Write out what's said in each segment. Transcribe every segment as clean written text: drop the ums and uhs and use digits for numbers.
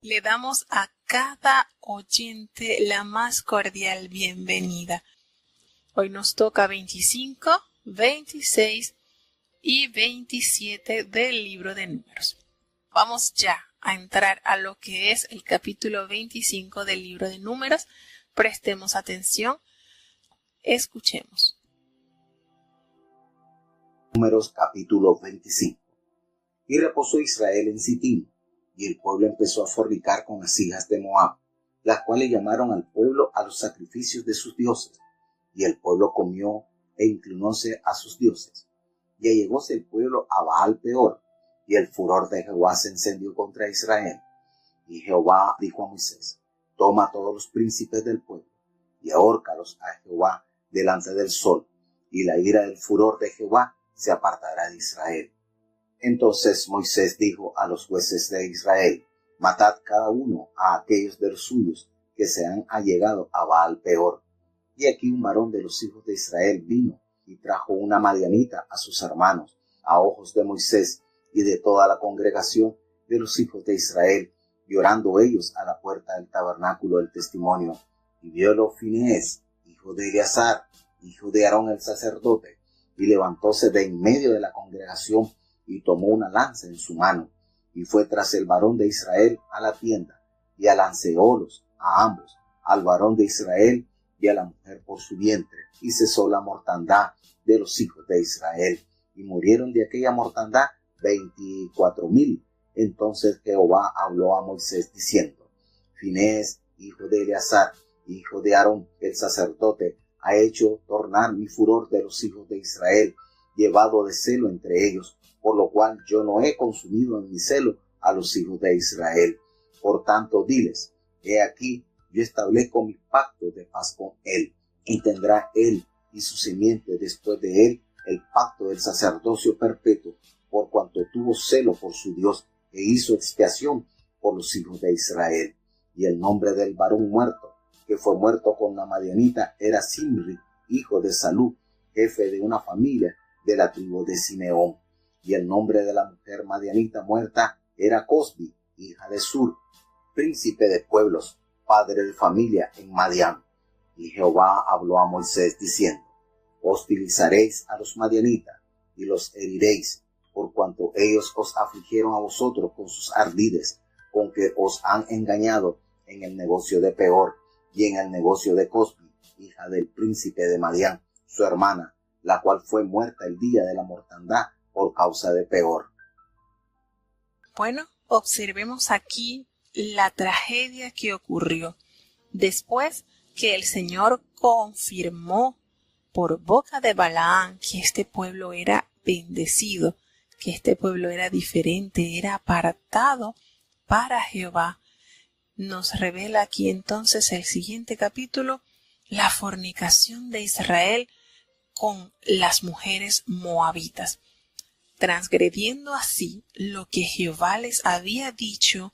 Le damos a cada oyente la más cordial bienvenida. Hoy nos toca 25, 26 y 27 del libro de Números. Vamos ya a entrar a lo que es el capítulo 25 del libro de Números. Prestemos atención, escuchemos. Números capítulo 25. Y reposó Israel en Sitín, y el pueblo empezó a fornicar con las hijas de Moab, las cuales llamaron al pueblo a los sacrificios de sus dioses. Y el pueblo comió e inclinóse a sus dioses. Y allegóse el pueblo a Baal Peor, y el furor de Jehová se encendió contra Israel. Y Jehová dijo a Moisés: toma a todos los príncipes del pueblo, y ahórcalos a Jehová delante del sol, y la ira del furor de Jehová se apartará de Israel. Entonces Moisés dijo a los jueces de Israel: matad cada uno a aquellos de los suyos que se han allegado a Baal Peor. Y aquí un varón de los hijos de Israel vino y trajo una madianita a sus hermanos, a ojos de Moisés y de toda la congregación de los hijos de Israel, llorando ellos a la puerta del tabernáculo del testimonio. Y viólo Finehés, hijo de Eleazar, hijo de Aarón el sacerdote, y levantóse de en medio de la congregación y tomó una lanza en su mano, y fue tras el varón de Israel a la tienda, y alanceólos a ambos, al varón de Israel y a la mujer por su vientre, y cesó la mortandad de los hijos de Israel, y murieron de aquella mortandad 24,000. Entonces Jehová habló a Moisés diciendo: Finehés, hijo de Eleazar, hijo de Aarón el sacerdote, ha hecho tornar mi furor de los hijos de Israel, llevado de celo entre ellos, por lo cual yo no he consumido en mi celo a los hijos de Israel. Por tanto, diles: he aquí, yo establezco mi pacto de paz con él, y tendrá él y su simiente después de él el pacto del sacerdocio perpetuo, por cuanto tuvo celo por su Dios e hizo expiación por los hijos de Israel. Y el nombre del varón muerto, que fue muerto con la madianita, era Simri, hijo de Salú, jefe de una familia de la tribu de Simeón. Y el nombre de la mujer madianita muerta era Cosbi, hija de Sur, príncipe de pueblos, padre de familia en Madián. Y Jehová habló a Moisés diciendo: hostilizaréis a los madianitas y los heriréis, por cuanto ellos os afligieron a vosotros con sus ardides, con que os han engañado en el negocio de Peor y en el negocio de Cosbi, hija del príncipe de Madián, su hermana, la cual fue muerta el día de la mortandad por causa de Peor. Bueno, observemos aquí la tragedia que ocurrió después que el Señor confirmó por boca de Balaam que este pueblo era bendecido, que este pueblo era diferente, era apartado para Jehová. Nos revela aquí entonces el siguiente capítulo, la fornicación de Israel con las mujeres moabitas, transgrediendo así lo que Jehová les había dicho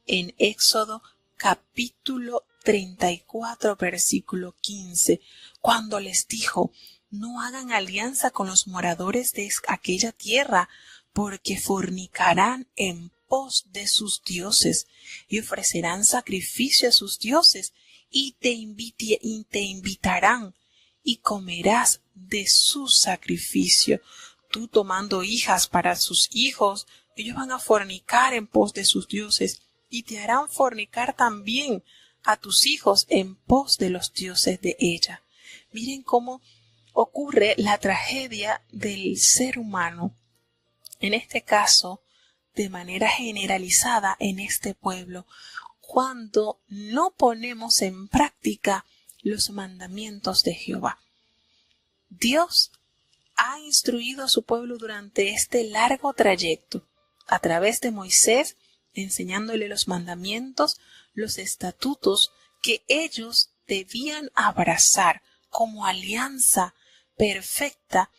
en Éxodo capítulo 34, versículo 15, cuando les dijo: no hagan alianza con los moradores de aquella tierra, porque fornicarán en pos de sus dioses y ofrecerán sacrificio a sus dioses, y te invitarán y comerás de su sacrificio. Tú tomando hijas para sus hijos, ellos van a fornicar en pos de sus dioses, y te harán fornicar también a tus hijos en pos de los dioses de ella. Miren cómo ocurre la tragedia del ser humano, en este caso, de manera generalizada en este pueblo, cuando no ponemos en práctica los mandamientos de Jehová. Dios ha instruido a su pueblo durante este largo trayecto, a través de Moisés, enseñándole los mandamientos, los estatutos que ellos debían abrazar como alianza perfecta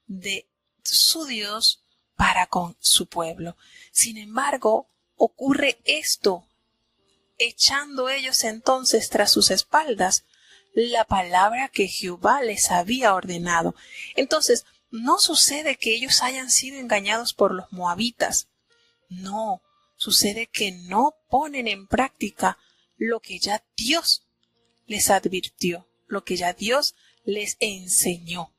de su Dios para con su pueblo. Sin embargo, ocurre esto, echando ellos entonces tras sus espaldas la palabra que Jehová les había ordenado. Entonces, no sucede que ellos hayan sido engañados por los moabitas. No, Sucede que no ponen en práctica lo que ya Dios les advirtió, lo que ya Dios les enseñó.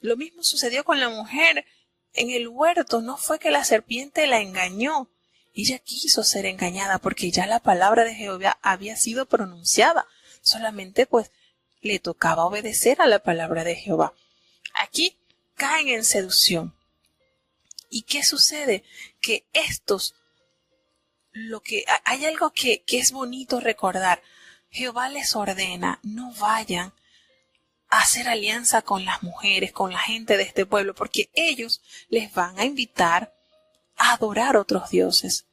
Lo mismo sucedió con la mujer en el huerto. No fue que la serpiente la engañó. Ella quiso ser engañada porque ya la palabra de Jehová había sido pronunciada. Solamente pues le tocaba obedecer a la palabra de Jehová. Aquí caen en seducción. ¿Y qué sucede? Que hay algo que es bonito recordar. Jehová les ordena, no vayan a hacer alianza con las mujeres, con la gente de este pueblo, porque ellos les van a invitar a adorar otros dioses.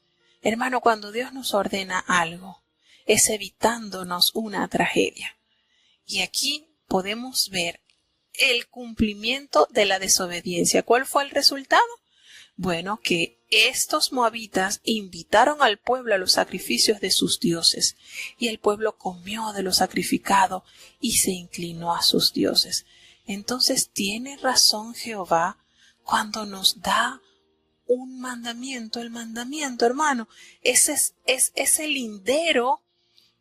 Hermano, cuando Dios nos ordena algo, es evitándonos una tragedia. Y aquí podemos ver el cumplimiento de la desobediencia. ¿Cuál fue el resultado? Bueno, que estos moabitas invitaron al pueblo a los sacrificios de sus dioses, y el pueblo comió de lo sacrificado y se inclinó a sus dioses. Entonces tiene razón Jehová cuando nos da un mandamiento. El mandamiento, hermano, es el lindero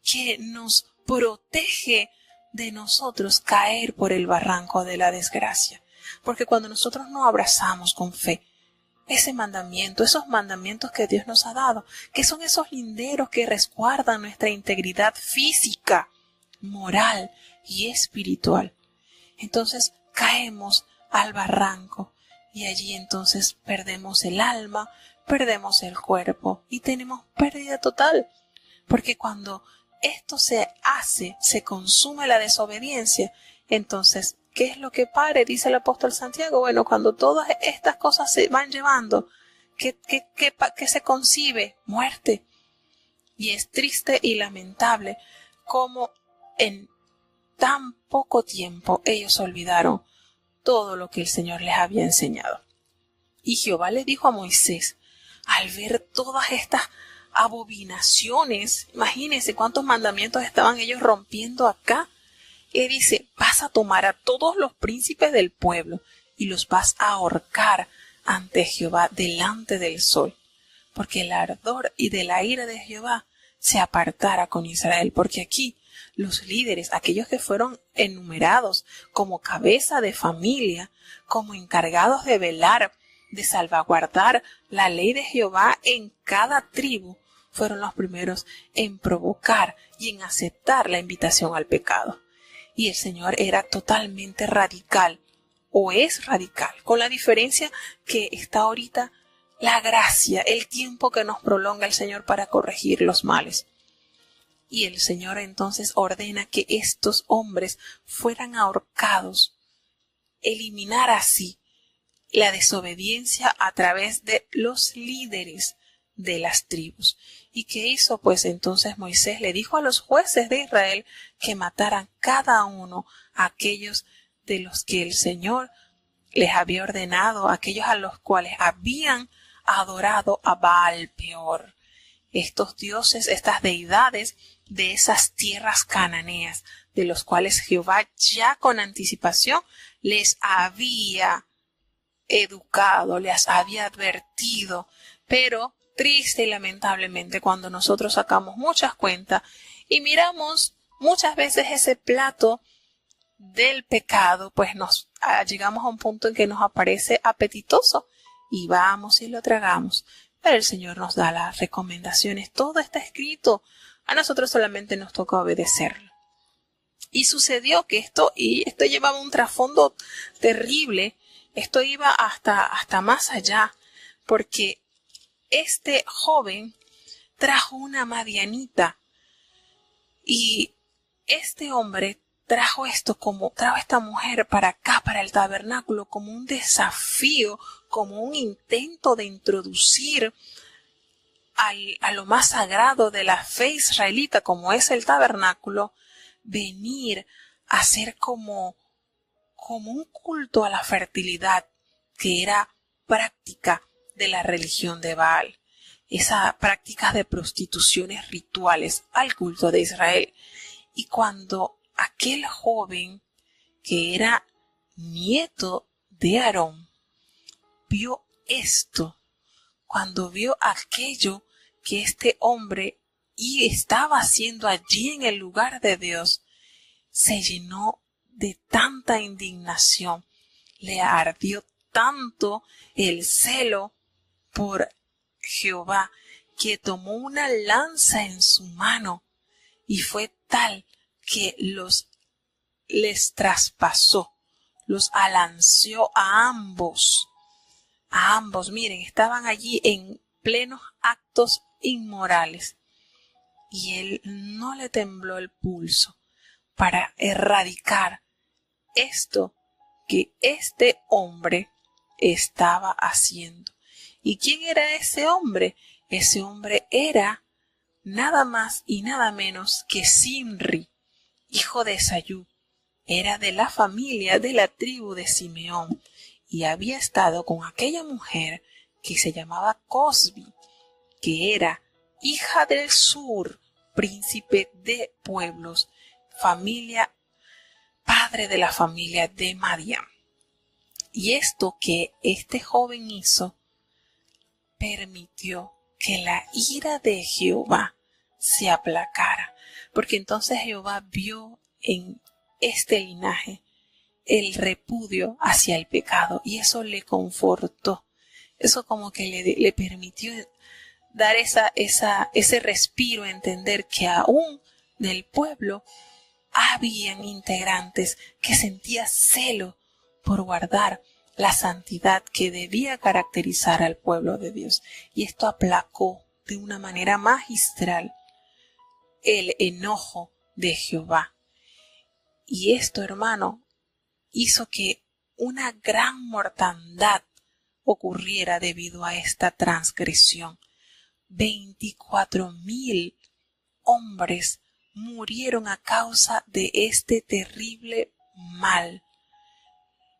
que nos protege de nosotros caer por el barranco de la desgracia. Porque cuando nosotros no abrazamos con fe ese mandamiento, esos mandamientos que Dios nos ha dado, que son esos linderos que resguardan nuestra integridad física, moral y espiritual, entonces caemos al barranco y allí entonces perdemos el alma, perdemos el cuerpo y tenemos pérdida total. Porque cuando esto se consume la desobediencia, entonces, ¿qué es lo que pare? Dice el apóstol Santiago. Bueno, cuando todas estas cosas se van llevando, ¿qué se concibe? Muerte. Y es triste y lamentable cómo en tan poco tiempo ellos olvidaron todo lo que el Señor les había enseñado. Y Jehová les dijo a Moisés, al ver todas estas abominaciones, imagínense cuántos mandamientos estaban ellos rompiendo acá, y dice, vas a tomar a todos los príncipes del pueblo y los vas a ahorcar ante Jehová delante del sol, porque el ardor y de la ira de Jehová se apartara con Israel. Porque aquí los líderes, aquellos que fueron enumerados como cabeza de familia, como encargados de velar, de salvaguardar la ley de Jehová en cada tribu, fueron los primeros en provocar y en aceptar la invitación al pecado. Y el Señor era totalmente radical, o es radical, con la diferencia que está ahorita la gracia, el tiempo que nos prolonga el Señor para corregir los males. Y el Señor entonces ordena que estos hombres fueran ahorcados, eliminar así la desobediencia a través de los líderes de las tribus. ¿Y qué hizo? Pues entonces Moisés le dijo a los jueces de Israel que mataran cada uno a aquellos de los que el Señor les había ordenado, aquellos a los cuales habían adorado a Baal Peor. Estos dioses, estas deidades de esas tierras cananeas, de los cuales Jehová ya con anticipación les había educado, les había advertido, pero triste y lamentablemente cuando nosotros sacamos muchas cuentas y miramos muchas veces ese plato del pecado, pues llegamos a un punto en que nos aparece apetitoso y vamos y lo tragamos. Pero el Señor nos da las recomendaciones, todo está escrito, a nosotros solamente nos toca obedecerlo. Y sucedió que esto llevaba un trasfondo terrible, esto iba hasta más allá, porque este joven trajo una madianita y este hombre trajo esta mujer para acá, para el tabernáculo, como un desafío, como un intento de introducir a lo más sagrado de la fe israelita, como es el tabernáculo, venir a ser como un culto a la fertilidad, que era práctica de la religión de Baal, esas prácticas de prostituciones rituales al culto de Israel. Y cuando aquel joven, que era nieto de Aarón, vio esto, cuando vio aquello que este hombre y estaba haciendo allí en el lugar de Dios, se llenó de tanta indignación, le ardió tanto el celo por Jehová, que tomó una lanza en su mano y fue tal que les traspasó, los alanceó a ambos. Miren, estaban allí en plenos actos inmorales y él no le tembló el pulso para erradicar esto que este hombre estaba haciendo. ¿Y quién era ese hombre? Ese hombre era nada más y nada menos que Zimri, hijo de Sayú. Era de la familia de la tribu de Simeón y había estado con aquella mujer que se llamaba Cosbi, que era hija del sur, príncipe de pueblos, padre de la familia de Madián. Y esto que este joven hizo permitió que la ira de Jehová se aplacara, porque entonces Jehová vio en este linaje el repudio hacia el pecado y eso le confortó, eso como que le permitió dar ese respiro, entender que aún del pueblo habían integrantes que sentían celo por guardar la santidad que debía caracterizar al pueblo de Dios. Y esto aplacó de una manera magistral el enojo de Jehová. Y esto, hermano, hizo que una gran mortandad ocurriera debido a esta transgresión. 24,000 hombres murieron a causa de este terrible mal.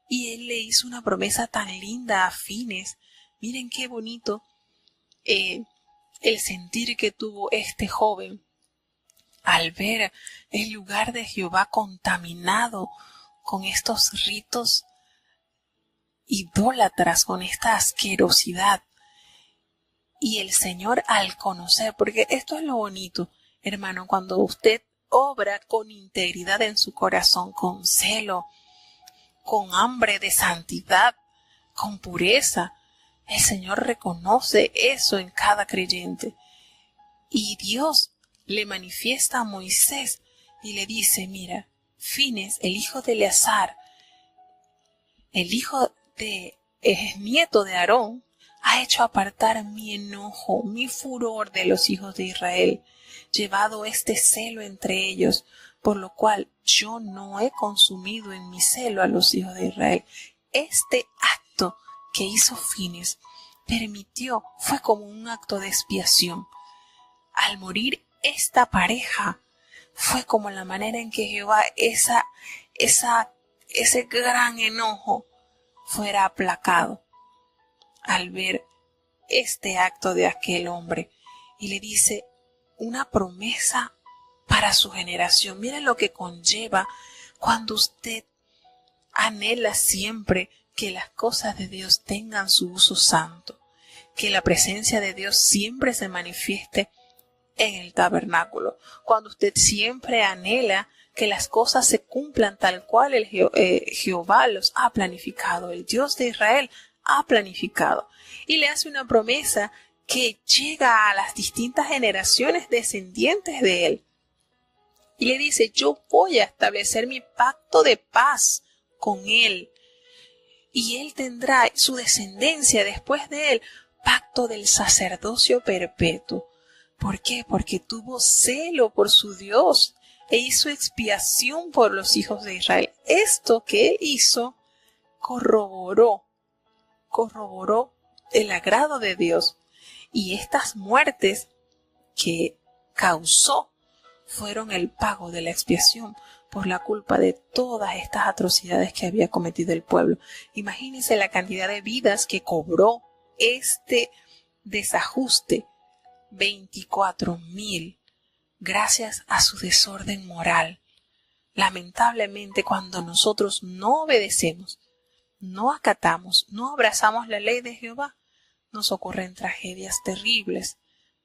Y él le hizo una promesa tan linda a Fines. Miren qué bonito el sentir que tuvo este joven al ver el lugar de Jehová contaminado con estos ritos idólatras, con esta asquerosidad. Y el Señor al conocer, porque esto es lo bonito, hermano, cuando usted obra con integridad en su corazón, con celo, con hambre de santidad, con pureza, el Señor reconoce eso en cada creyente. Y Dios le manifiesta a Moisés y le dice, mira, Fines, el hijo de Eleazar, el nieto de Aarón, ha hecho apartar mi enojo, mi furor de los hijos de Israel, llevado este celo entre ellos, por lo cual yo no he consumido en mi celo a los hijos de Israel. Este acto que hizo Fines fue como un acto de expiación. Al morir esta pareja, fue como la manera en que Jehová, ese gran enojo, fuera aplacado al ver este acto de aquel hombre. Y le dice una promesa para su generación. Miren lo que conlleva cuando usted anhela siempre que las cosas de Dios tengan su uso santo, que la presencia de Dios siempre se manifieste en el tabernáculo, cuando usted siempre anhela que las cosas se cumplan tal cual Jehová los ha planificado, el Dios de Israel ha planificado, y le hace una promesa que llega a las distintas generaciones descendientes de él. Y le dice, yo voy a establecer mi pacto de paz con él, y él tendrá su descendencia después de él, pacto del sacerdocio perpetuo. ¿Por qué? Porque tuvo celo por su Dios e hizo expiación por los hijos de Israel. Esto que él hizo corroboró el agrado de Dios. Y estas muertes que causó fueron el pago de la expiación por la culpa de todas estas atrocidades que había cometido el pueblo. Imagínense la cantidad de vidas que cobró este desajuste. 24,000, gracias a su desorden moral. Lamentablemente, cuando nosotros no obedecemos, no acatamos, no abrazamos la ley de Jehová, nos ocurren tragedias terribles.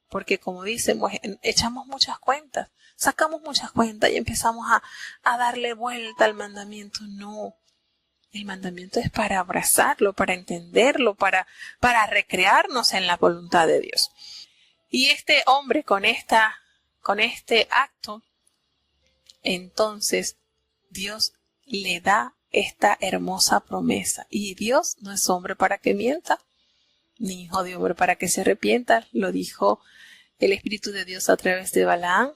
porque como dicen, pues, echamos muchas cuentas, sacamos muchas cuentas y empezamos a darle vuelta al mandamiento. No, el mandamiento es para abrazarlo, para entenderlo, para recrearnos en la voluntad de Dios. Y este hombre con este acto, entonces Dios le da esta hermosa promesa. Y Dios no es hombre para que mienta, ni hijo de hombre para que se arrepienta. Lo dijo el Espíritu de Dios a través de Balaam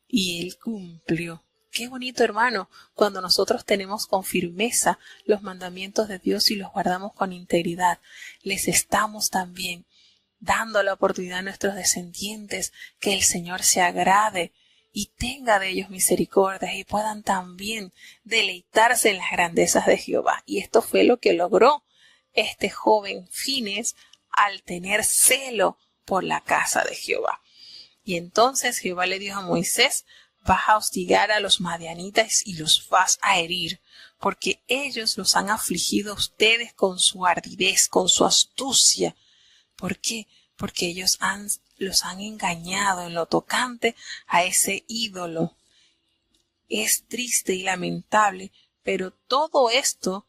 y él cumplió. Qué bonito, hermano, cuando nosotros tenemos con firmeza los mandamientos de Dios y los guardamos con integridad. Les estamos también dando la oportunidad a nuestros descendientes que el Señor se agrade y tenga de ellos misericordia y puedan también deleitarse en las grandezas de Jehová. Y esto fue lo que logró este joven Fines al tener celo por la casa de Jehová. Y entonces Jehová le dijo a Moisés: vas a hostigar a los madianitas y los vas a herir, porque ellos los han afligido a ustedes con su ardidez, con su astucia. ¿Por qué? Porque ellos los han engañado en lo tocante a ese ídolo. Es triste y lamentable, pero todo esto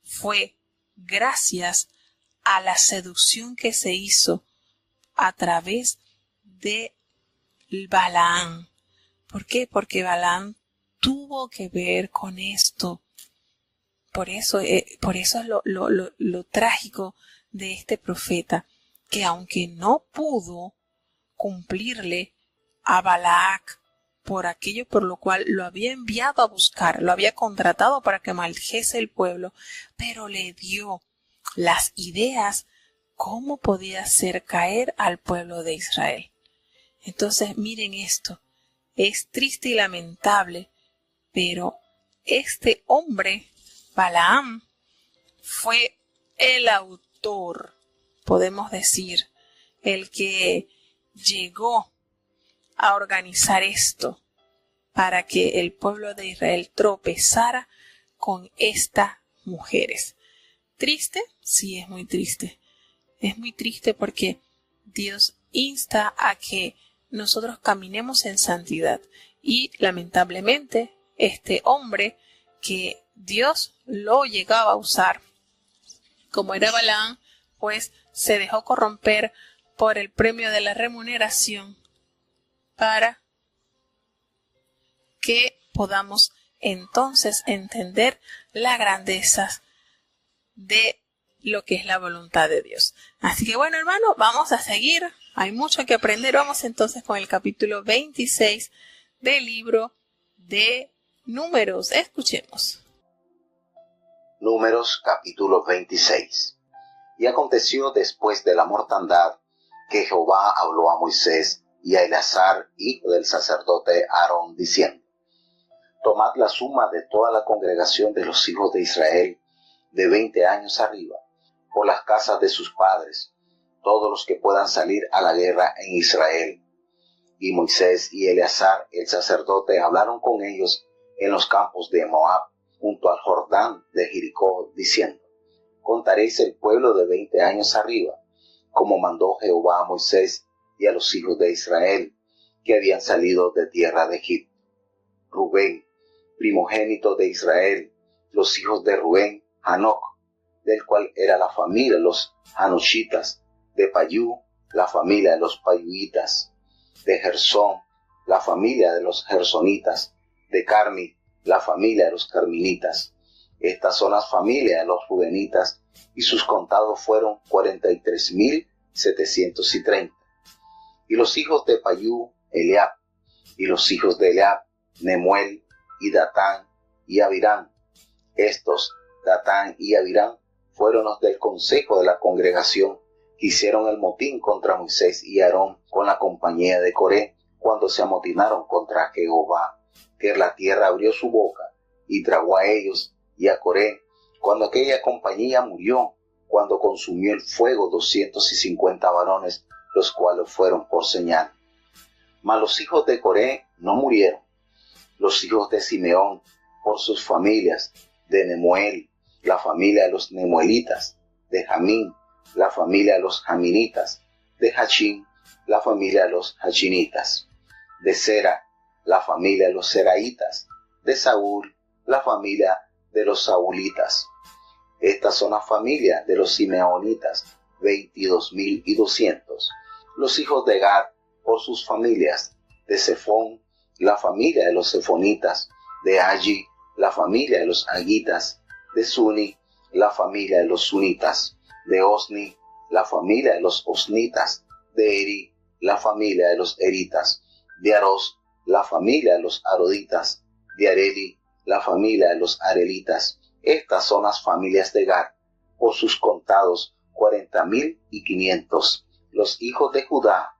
fue gracias a la seducción que se hizo a través de Balaam. ¿Por qué? Porque Balaam tuvo que ver con esto. Por eso es lo trágico de este profeta, que aunque no pudo cumplirle a Balac por aquello por lo cual lo había enviado a buscar, lo había contratado para que maldijese el pueblo, pero le dio las ideas cómo podía hacer caer al pueblo de Israel. Entonces miren esto, es triste y lamentable, pero este hombre, Balaam, fue el autor, podemos decir, el que llegó a organizar esto para que el pueblo de Israel tropezara con estas mujeres. ¿Triste? Sí, es muy triste. Es muy triste porque Dios insta a que nosotros caminemos en santidad y lamentablemente este hombre que Dios lo llegaba a usar, como era Balaam, pues se dejó corromper por el premio de la remuneración para que podamos entonces entender la grandeza de lo que es la voluntad de Dios. Así que bueno, hermano, vamos a seguir. Hay mucho que aprender. Vamos entonces con el capítulo 26 del libro de Números. Escuchemos. Números capítulo 26. Y aconteció después de la mortandad que Jehová habló a Moisés y a Eleazar, hijo del sacerdote Aarón, diciendo: tomad la suma de toda la congregación de los hijos de Israel de 20 años arriba, por las casas de sus padres, todos los que puedan salir a la guerra en Israel. Y Moisés y Eleazar, el sacerdote, hablaron con ellos en los campos de Moab, junto al Jordán de Jericó, diciendo: contaréis el pueblo de 20 años arriba, como mandó Jehová a Moisés y a los hijos de Israel, que habían salido de tierra de Egipto. Rubén, primogénito de Israel, los hijos de Rubén, Hanoc, del cual era la familia de los Hanoshitas; de Payú, la familia de los Payuitas; de Gersón, la familia de los Gersonitas; de Carmi, la familia de los Carminitas. Estas son las familias de los Rubenitas, y sus contados fueron 43,730. Y los hijos de Payú, Eliab; y los hijos de Eliab, Nemuel, y Datán, y Abirán. Estos, Datán y Abirán, fueron los del consejo de la congregación que hicieron el motín contra Moisés y Aarón con la compañía de Coré, cuando se amotinaron contra Jehová, que la tierra abrió su boca y tragó a ellos y a Coré, cuando aquella compañía murió, cuando consumió el fuego 250 varones, los cuales fueron por señal. Mas los hijos de Coré no murieron. Los hijos de Simeón, por sus familias: de Nemuel, la familia de los Nemuelitas; de Jamín, la familia de los Jaminitas; de Hachín, la familia de los hachinitas; de Zera, la familia de los zeraitas; de Saúl, la familia de los saulitas. Estas son las familias de los simeonitas, 22.200. Los hijos de Gad, por sus familias: de Sefón, la familia de los sefonitas; de Agi, la familia de los agitas; de Suni, la familia de los sunitas; de Osni, la familia de los osnitas; de Eri, la familia de los eritas; de Aros, la familia de los aroditas; de Areli, la familia de los arelitas. Estas son las familias de Gad, por sus contados 40.500. Los hijos de Judá: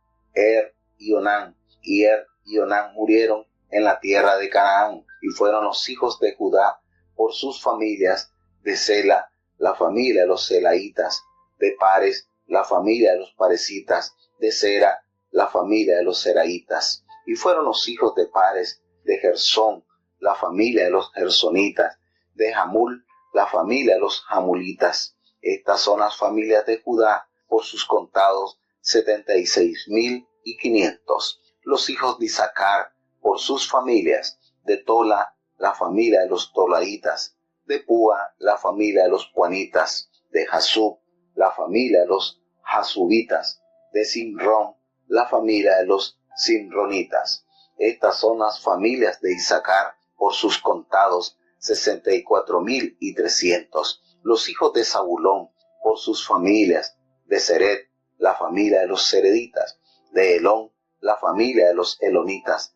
y Onán. Y y Onán murieron en la tierra de Canaán, y fueron los hijos de Judá por sus familias: de Sela, la familia de los selaitas; de Pares, la familia de los paresitas; de Zera, la familia de los zeraitas. Y fueron los hijos de Pares: de Gersón, la familia de los gersonitas; de Jamul, la familia de los jamulitas. Estas son las familias de Judá, por sus contados 76.500. Los hijos de Isaacar, por sus familias: de Tola, la familia de los tolaitas; de Púa, la familia de los puanitas; de Jasub, la familia de los jasubitas; de Simrón, la familia de los simronitas. Estas son las familias de Isaacar, por sus contados 64.300. Los hijos de Zabulón, por sus familias: de Seret, la familia de los sereditas; de Elón, la familia de los elonitas;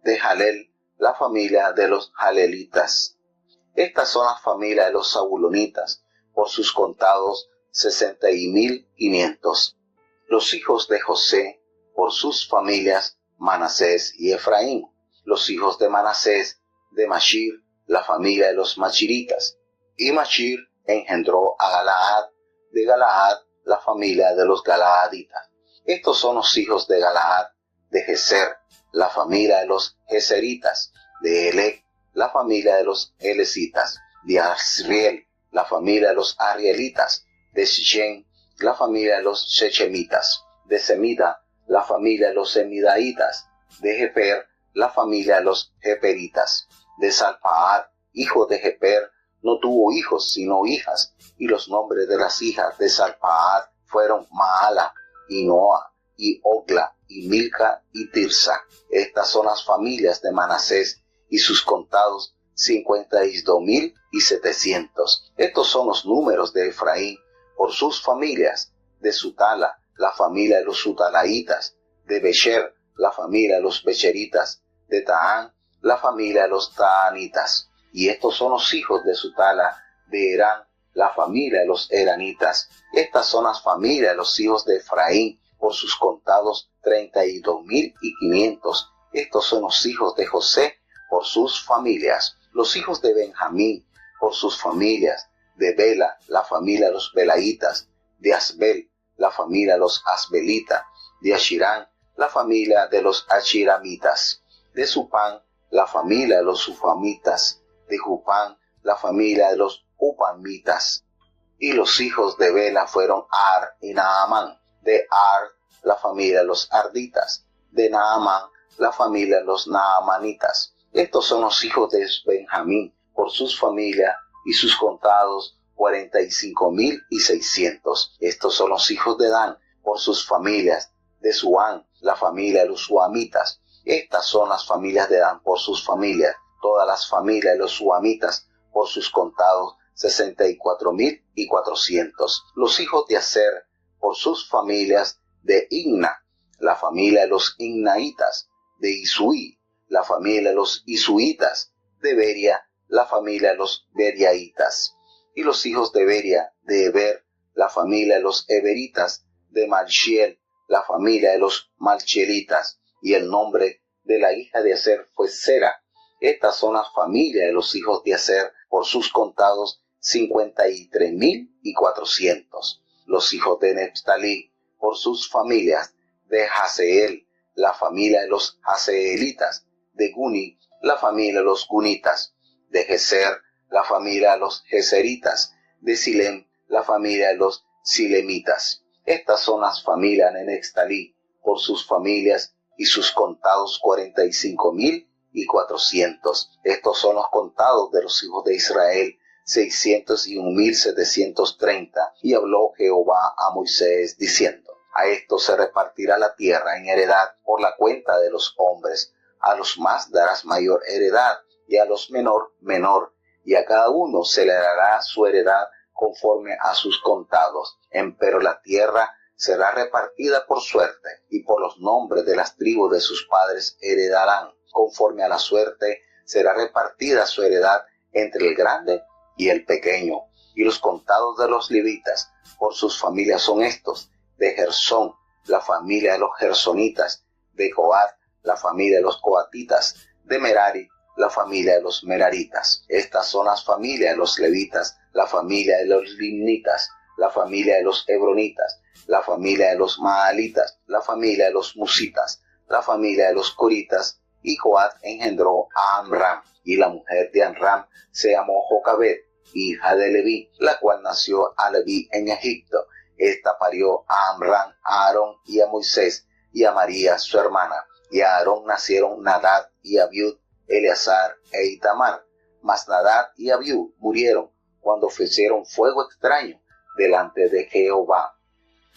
de Jalel, la familia de los jalelitas. Estas son las familias de los zabulonitas, por sus contados 60.500. Los hijos de José, por sus familias: Manasés y Efraín. Los hijos de Manasés: de Machir, la familia de los machiritas. Y Machir engendró a Galaad; de Galaad, la familia de los galaaditas. Estos son los hijos de Galaad: de Geser, la familia de los geseritas; de Elec, la familia de los elecitas; de Asriel, la familia de los arielitas; de Sichem, la familia de los shechemitas; de Semida, la familia de los semidaitas; de Jeper, la familia de los jeperitas; de Salpaad, hijo de Jeper, no tuvo hijos sino hijas, y los nombres de las hijas de Salpaad fueron Maala, y Noa, y Ogla, y Milca, y Tirsa. Estas son las familias de Manasés, y sus contados 52.700. Estos son los números de Efraín, por sus familias: de Sutala, la familia de los sutalaitas; de Becher, la familia de los becheritas; de Taán, la familia de los taanitas. Y estos son los hijos de Sutala: de Herán, la familia de los heranitas. Estas son las familias de los hijos de Efraín, por sus contados 32.500. Estos son los hijos de José, por sus familias. Los hijos de Benjamín, por sus familias: de Bela, la familia de los belaitas; de Asbel, la familia de los asbelitas; de Ashirán, la familia de los ashiramitas; de Supán, la familia de los sufamitas; de Jupán, la familia de los upamitas. Y los hijos de Bela fueron Ar y Naamán; de Ar, la familia de los arditas; de Naamán, la familia de los naamanitas. Estos son los hijos de Benjamín, por sus familias, y sus contados 45.600. Estos son los hijos de Dan, por sus familias: de Suán, la familia de los suamitas. Estas son las familias de Dan, por sus familias: todas las familias de los suamitas, por sus contados 64.400. Los hijos de Aser, por sus familias: de Igna, la familia de los ignaitas; de Isui, la familia de los isuitas; de Beria, la familia de los beriaitas. Y los hijos de Beria: de Eber, la familia de los eberitas; de Malchiel, la familia de los malchielitas. Y el nombre de la hija de Aser fue Sera. Estas son las familias de los hijos de Aser, por sus contados 53.400. Los hijos de Neftalí, por sus familias: de Jaseel, la familia de los jaseelitas; de Guni, la familia de los gunitas; de Geser, la familia de los geseritas; de Silem, la familia de los silemitas. Estas son las familias de Neftalí, por sus familias y sus contados 45,400. Estos son los contados de los hijos de Israel, 601,730. Y habló Jehová a Moisés diciendo: a estos se repartirá la tierra en heredad por la cuenta de los hombres. A los más darás mayor heredad, y a los menor, y a cada uno se le dará su heredad conforme a sus contados. Empero la tierra será repartida por suerte, y por los nombres de las tribus de sus padres heredarán. Conforme a la suerte será repartida su heredad entre el grande y el pequeño. Y los contados de los levitas por sus familias son estos: de Gersón, la familia de los gersonitas; de Coat, la familia de los coatitas; de Merari, la familia de los meraritas. Estas son las familias de los levitas: la familia de los limnitas, la familia de los hebronitas, la familia de los maalitas, la familia de los musitas, la familia de los coritas. Y Coat engendró a Amram, y la mujer de Amram se llamó Jocabed, hija de Leví, la cual nació a Leví en Egipto. Esta parió a Amram, a Aarón y a Moisés, y a María su hermana. Y a Aarón nacieron Nadab y Abiud, Eleazar e Itamar. Mas Nadab y Abiud murieron cuando ofrecieron fuego extraño delante de Jehová.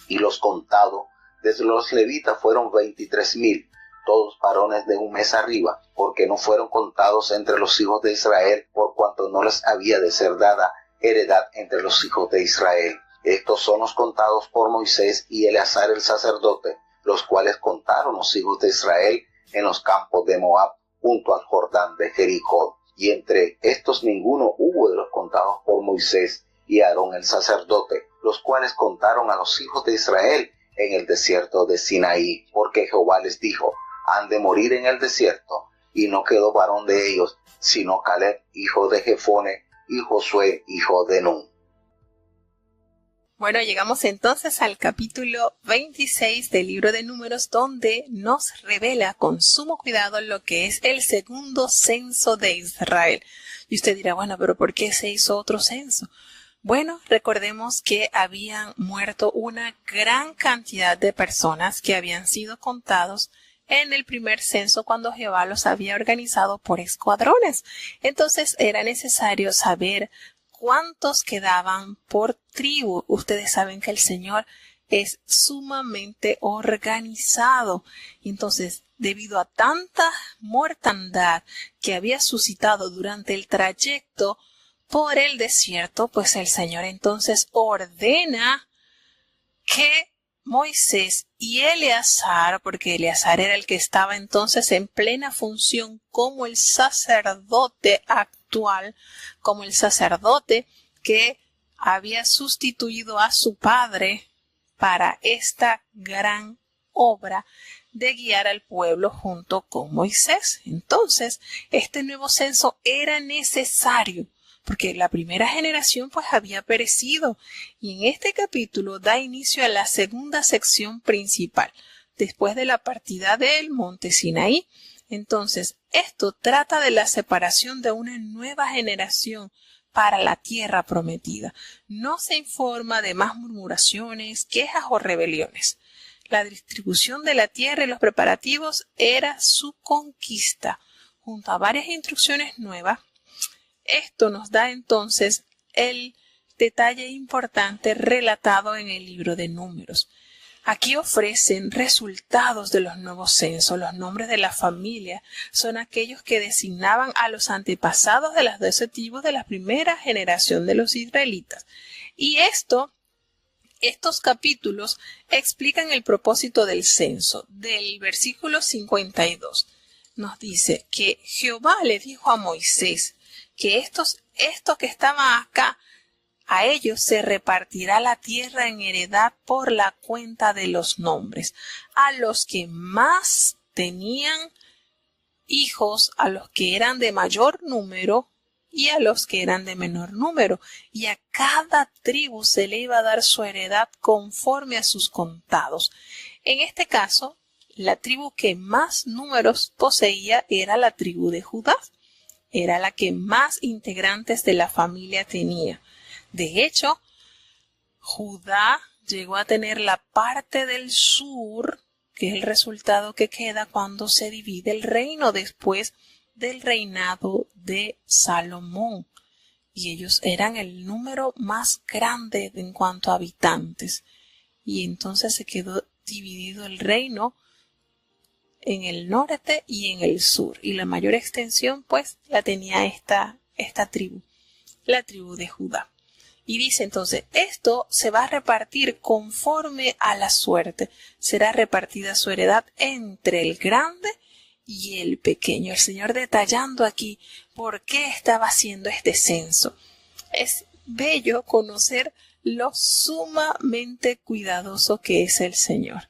Y los contados desde los levitas fueron 23,000, todos varones de un mes arriba, porque no fueron contados entre los hijos de Israel, por cuanto no les había de ser dada heredad entre los hijos de Israel. Estos son los contados por Moisés y Eleazar el sacerdote, los cuales contaron los hijos de Israel en los campos de Moab, junto al Jordán de Jericó. Y entre estos ninguno hubo de los contados por Moisés y Aarón el sacerdote, los cuales contaron a los hijos de Israel en el desierto de Sinaí, porque Jehová les dijo: han de morir en el desierto. Y no quedó varón de ellos, sino Caleb, hijo de Jefone, y Josué, hijo de Nun. Bueno, llegamos entonces al capítulo 26 del libro de Números, donde nos revela con sumo cuidado lo que es el segundo censo de Israel. Y usted dirá, bueno, pero ¿por qué se hizo otro censo? Bueno, recordemos que habían muerto una gran cantidad de personas que habían sido contados en el primer censo cuando Jehová los había organizado por escuadrones. Entonces era necesario saber cuántos quedaban por tribu. Ustedes saben que el Señor es sumamente organizado. Entonces, debido a tanta mortandad que había suscitado durante el trayecto por el desierto, pues el Señor entonces ordena que Moisés y Eleazar, porque Eleazar era el que estaba entonces en plena función como el sacerdote actual, como el sacerdote que había sustituido a su padre para esta gran obra de guiar al pueblo junto con Moisés. Entonces, este nuevo censo era necesario, porque la primera generación pues había perecido, y en este capítulo da inicio a la segunda sección principal, después de la partida del monte Sinaí. Entonces, esto trata de la separación de una nueva generación para la tierra prometida. No se informa de más murmuraciones, quejas o rebeliones. La distribución de la tierra y los preparativos era su conquista, junto a varias instrucciones nuevas. Esto nos da entonces el detalle importante relatado en el libro de Números. Aquí ofrecen resultados de los nuevos censos. Los nombres de la familia son aquellos que designaban a los antepasados de las 12 tribus de la primera generación de los israelitas. Y estos capítulos explican el propósito del censo. Del versículo 52 nos dice que Jehová le dijo a Moisés que estos que estaban acá, a ellos se repartirá la tierra en heredad por la cuenta de los nombres. A los que más tenían hijos, a los que eran de mayor número y a los que eran de menor número. Y a cada tribu se le iba a dar su heredad conforme a sus contados. En este caso, la tribu que más números poseía era la tribu de Judá. Era la que más integrantes de la familia tenía. De hecho, Judá llegó a tener la parte del sur, que es el resultado que queda cuando se divide el reino después del reinado de Salomón. Y ellos eran el número más grande en cuanto a habitantes. Y entonces se quedó dividido el reino en el norte y en el sur. Y la mayor extensión pues la tenía esta tribu, la tribu de Judá. Y dice entonces, esto se va a repartir conforme a la suerte. Será repartida su heredad entre el grande y el pequeño. El Señor detallando aquí por qué estaba haciendo este censo. Es bello conocer lo sumamente cuidadoso que es el Señor.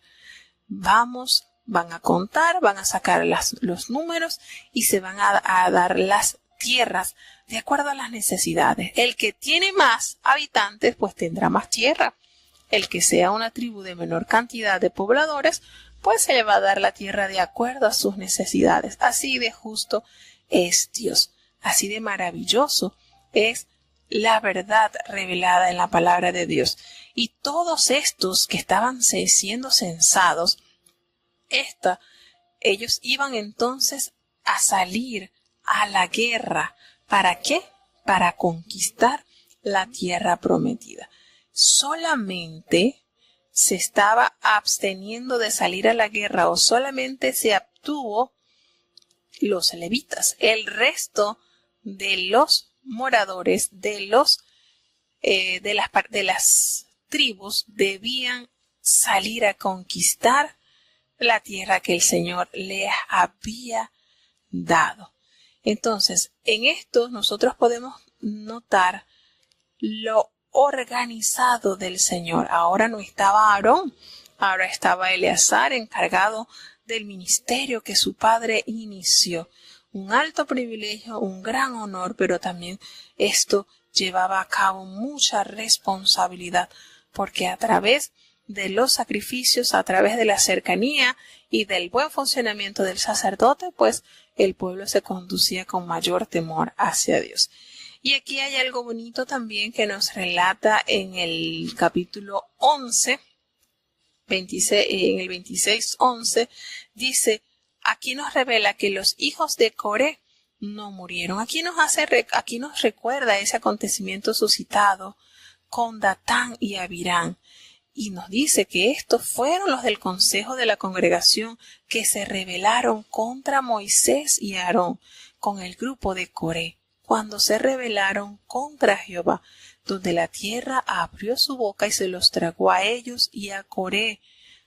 Van a contar, van a sacar los números y se van a dar las tierras de acuerdo a las necesidades. El que tiene más habitantes pues tendrá más tierra. El que sea una tribu de menor cantidad de pobladores pues se le va a dar la tierra de acuerdo a sus necesidades. Así de justo es Dios. Así de maravilloso es la verdad revelada en la palabra de Dios. Y todos estos que estaban siendo censados, ellos iban entonces a salir a la guerra. ¿Para qué? Para conquistar la tierra prometida. Solamente se estaba absteniendo de salir a la guerra o solamente se abstuvo los levitas. El resto de los moradores de las tribus debían salir a conquistar la tierra que el Señor les había dado. Entonces, en esto nosotros podemos notar lo organizado del Señor. Ahora no estaba Aarón, ahora estaba Eleazar encargado del ministerio que su padre inició. Un alto privilegio, un gran honor, pero también esto llevaba a cabo mucha responsabilidad, porque a través de los sacrificios, a través de la cercanía y del buen funcionamiento del sacerdote, pues el pueblo se conducía con mayor temor hacia Dios. Y aquí hay algo bonito también que nos relata en el capítulo 11, en el 26:11, dice, aquí nos revela que los hijos de Coré no murieron. Aquí nos recuerda ese acontecimiento suscitado con Datán y Abirán. Y nos dice que estos fueron los del consejo de la congregación que se rebelaron contra Moisés y Aarón con el grupo de Coré, cuando se rebelaron contra Jehová, donde la tierra abrió su boca y se los tragó a ellos y a Coré,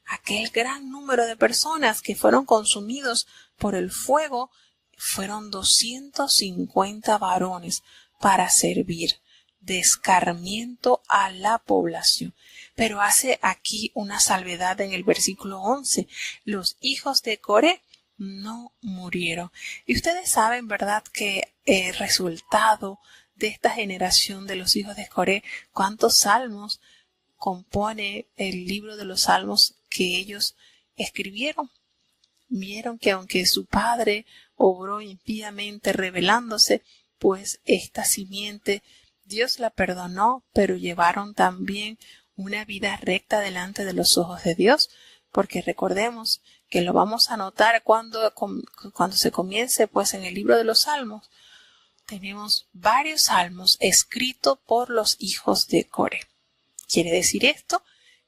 aquel gran número de personas que fueron consumidos por el fuego. Fueron 250 varones para servir de escarmiento a la población. Pero hace aquí una salvedad en el versículo 11. Los hijos de Coré no murieron. Y ustedes saben, ¿verdad?, que el resultado de esta generación de los hijos de Coré, cuántos salmos compone el libro de los salmos que ellos escribieron. Vieron que aunque su padre obró impíamente rebelándose, pues esta simiente Dios la perdonó, pero llevaron también una vida recta delante de los ojos de Dios, porque recordemos que lo vamos a notar cuando se comience pues en el libro de los Salmos. Tenemos varios salmos escritos por los hijos de Coré. Quiere decir esto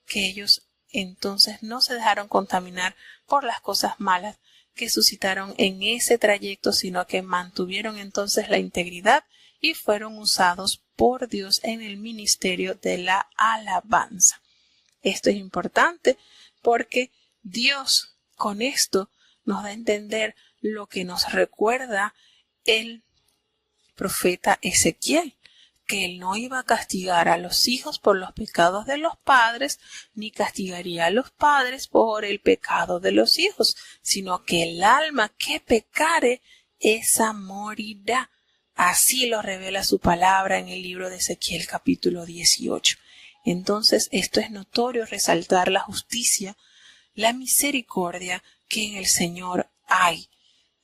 que ellos entonces no se dejaron contaminar por las cosas malas que suscitaron en ese trayecto, sino que mantuvieron entonces la integridad y fueron usados por Dios en el ministerio de la alabanza. Esto es importante porque Dios con esto nos da a entender lo que nos recuerda el profeta Ezequiel, que él no iba a castigar a los hijos por los pecados de los padres, ni castigaría a los padres por el pecado de los hijos, sino que el alma que pecare, esa morirá. Así lo revela su palabra en el libro de Ezequiel capítulo 18. Entonces esto es notorio resaltar la justicia, la misericordia que en el Señor hay.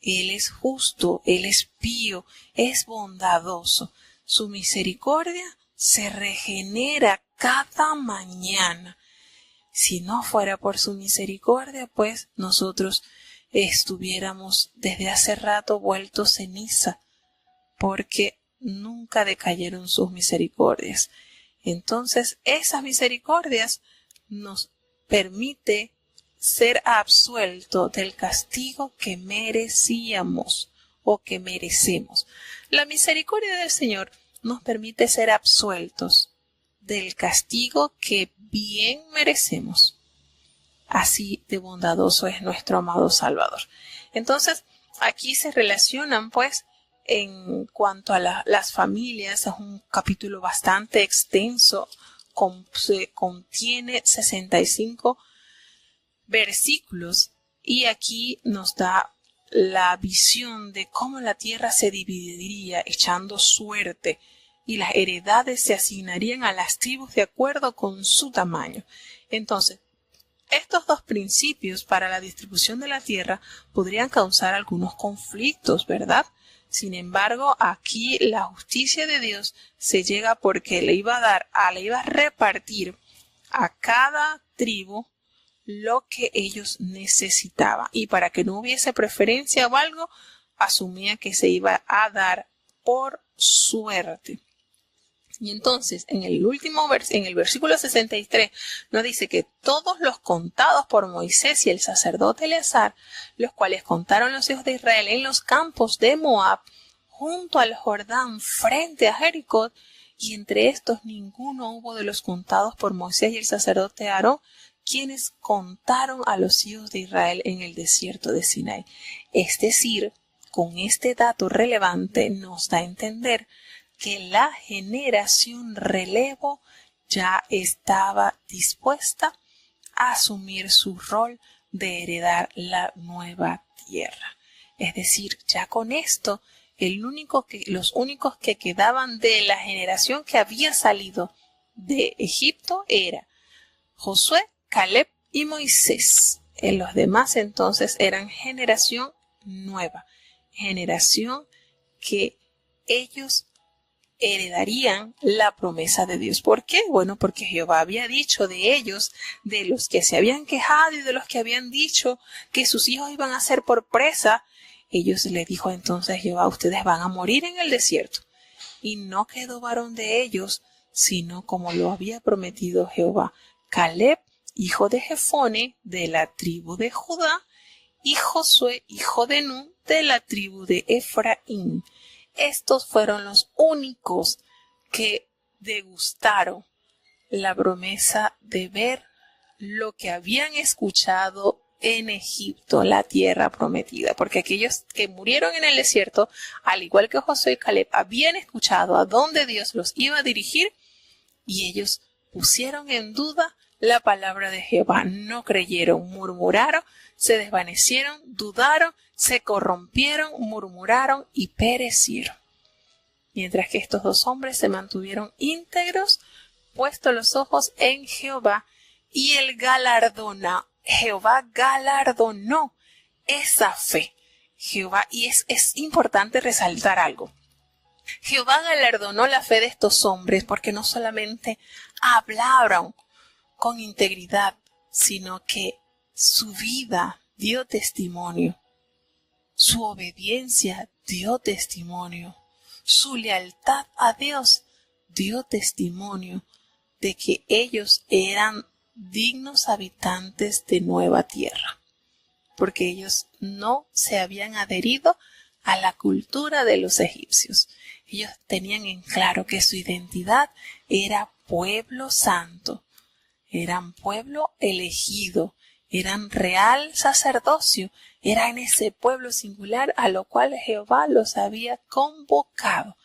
Él es justo, Él es pío, es bondadoso. Su misericordia se regenera cada mañana Si no fuera por su misericordia, pues nosotros estuviéramos desde hace rato vueltos ceniza, porque nunca decayeron sus misericordias. Entonces, esas misericordias nos permite ser absuelto del castigo que merecíamos o que merecemos. La misericordia del Señor nos permite ser absueltos del castigo que bien merecemos. Así de bondadoso es nuestro amado Salvador. Entonces, aquí se relacionan, pues, en cuanto a las familias. Es un capítulo bastante extenso, contiene 65 versículos, y aquí nos da la visión de cómo la tierra se dividiría echando suerte y las heredades se asignarían a las tribus de acuerdo con su tamaño. Entonces, estos dos principios para la distribución de la tierra podrían causar algunos conflictos, ¿verdad? Sin embargo, aquí la justicia de Dios se llega porque le iba a repartir a cada tribu lo que ellos necesitaban. Y para que no hubiese preferencia o algo, asumía que se iba a dar por suerte. Y entonces, en el versículo 63, nos dice que todos los contados por Moisés y el sacerdote Eleazar, los cuales contaron los hijos de Israel en los campos de Moab, junto al Jordán, frente a Jericó, y entre estos ninguno hubo de los contados por Moisés y el sacerdote Aarón, quienes contaron a los hijos de Israel en el desierto de Sinaí. Es decir, con este dato relevante nos da a entender que la generación relevo ya estaba dispuesta a asumir su rol de heredar la nueva tierra. Es decir, ya con esto, los únicos que quedaban de la generación que había salido de Egipto era Josué, Caleb y Moisés. Los demás entonces eran generación nueva, generación que ellos heredarían la promesa de Dios. ¿Por qué? Bueno, porque Jehová había dicho de ellos, de los que se habían quejado y de los que habían dicho que sus hijos iban a ser por presa, ellos le dijo entonces Jehová, ustedes van a morir en el desierto. Y no quedó varón de ellos, sino como lo había prometido Jehová, Caleb, hijo de Jefone, de la tribu de Judá, y Josué, hijo de Nun, de la tribu de Efraín. Estos fueron los únicos que degustaron la promesa de ver lo que habían escuchado en Egipto, la tierra prometida, porque aquellos que murieron en el desierto, al igual que Josué y Caleb, habían escuchado a dónde Dios los iba a dirigir, y ellos pusieron en duda la palabra de Jehová, no creyeron, murmuraron, se desvanecieron, dudaron, se corrompieron, murmuraron y perecieron. Mientras que estos dos hombres se mantuvieron íntegros, puestos los ojos en Jehová, y Jehová galardonó esa fe. Y es importante resaltar algo. Jehová galardonó la fe de estos hombres porque no solamente hablaron con integridad, sino que su vida dio testimonio, su obediencia dio testimonio, su lealtad a Dios dio testimonio de que ellos eran dignos habitantes de nueva tierra, porque ellos no se habían adherido a la cultura de los egipcios. Ellos tenían en claro que su identidad era pueblo santo, eran pueblo elegido, eran real sacerdocio, eran ese pueblo singular a lo cual Jehová los había convocado.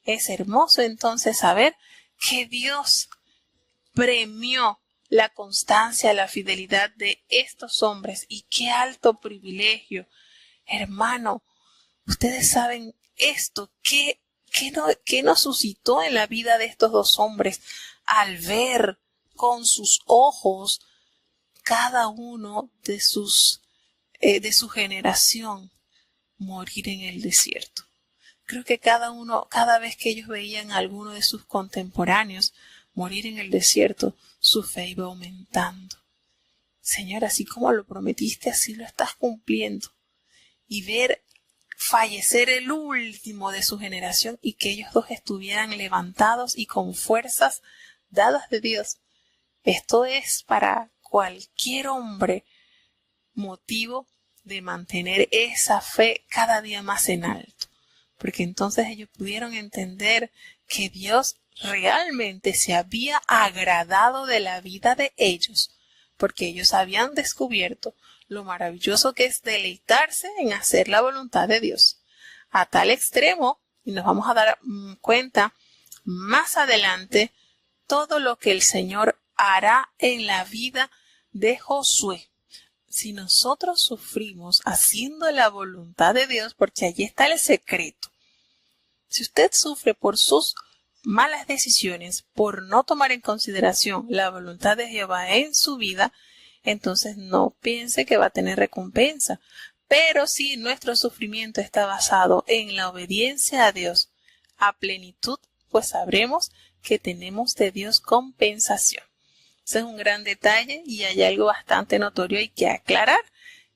Es hermoso entonces saber que Dios premió la constancia, la fidelidad de estos hombres, y qué alto privilegio. Hermano, ustedes saben esto, ¿qué nos suscitó en la vida de estos dos hombres al ver con sus ojos cada uno de su generación morir en el desierto? Creo que cada vez que ellos veían a alguno de sus contemporáneos morir en el desierto, su fe iba aumentando. Señor, así como lo prometiste, así lo estás cumpliendo. Y ver fallecer el último de su generación y que ellos dos estuvieran levantados y con fuerzas dadas de Dios. Esto es para cualquier hombre motivo de mantener esa fe cada día más en alto, porque entonces ellos pudieron entender que Dios realmente se había agradado de la vida de ellos, porque ellos habían descubierto lo maravilloso que es deleitarse en hacer la voluntad de Dios, a tal extremo, y nos vamos a dar cuenta más adelante, todo lo que el Señor hará en la vida de Josué. Si nosotros sufrimos haciendo la voluntad de Dios, porque allí está el secreto. Si usted sufre por sus malas decisiones, por no tomar en consideración la voluntad de Jehová en su vida, entonces no piense que va a tener recompensa. Pero si nuestro sufrimiento está basado en la obediencia a Dios a plenitud, pues sabremos que tenemos de Dios compensación. Ese es un gran detalle y hay algo bastante notorio y que aclarar,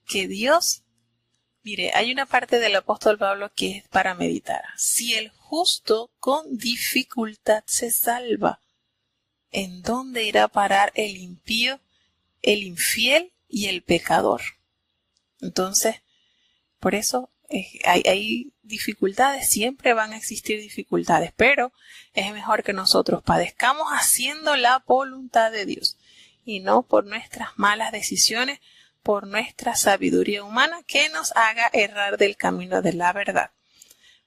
que Dios, mire, hay una parte del apóstol Pablo que es para meditar. Si el justo con dificultad se salva, ¿en dónde irá a parar el impío, el infiel y el pecador? Entonces, por eso hay dificultades, siempre van a existir dificultades, pero es mejor que nosotros padezcamos haciendo la voluntad de Dios y no por nuestras malas decisiones, por nuestra sabiduría humana que nos haga errar del camino de la verdad.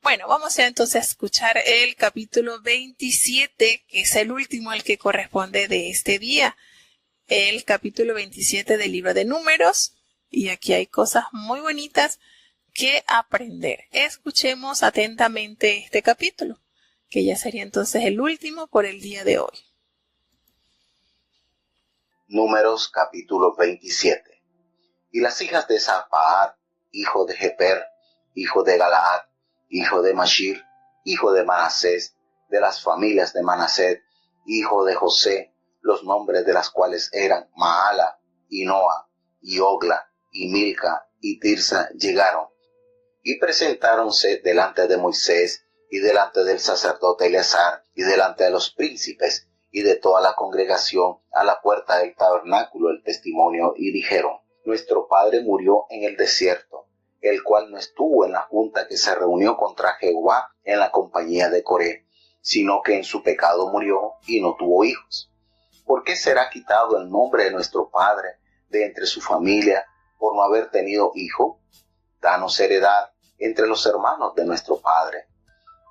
Bueno, vamos ya entonces a escuchar el capítulo 27, que es el último al que corresponde de este día, el capítulo 27 del libro de Números, y aquí hay cosas muy bonitas que aprender. Escuchemos atentamente este capítulo, que ya sería entonces el último por el día de hoy. Números capítulo 27. Y las hijas de Zapaat, hijo de Jeper, hijo de Galaad, hijo de Mashir, hijo de Manasés, de las familias de Manasés, hijo de José, los nombres de las cuales eran Maala, y Noa, y Ogla, y Milca, y Tirsa, llegaron, y presentáronse delante de Moisés, y delante del sacerdote Eleazar, y delante de los príncipes, y de toda la congregación, a la puerta del tabernáculo del testimonio, y dijeron: Nuestro padre murió en el desierto, el cual no estuvo en la junta que se reunió contra Jehová en la compañía de Coré, sino que en su pecado murió, y no tuvo hijos. ¿Por qué será quitado el nombre de nuestro padre de entre su familia, por no haber tenido hijo? Danos heredad entre los hermanos de nuestro padre.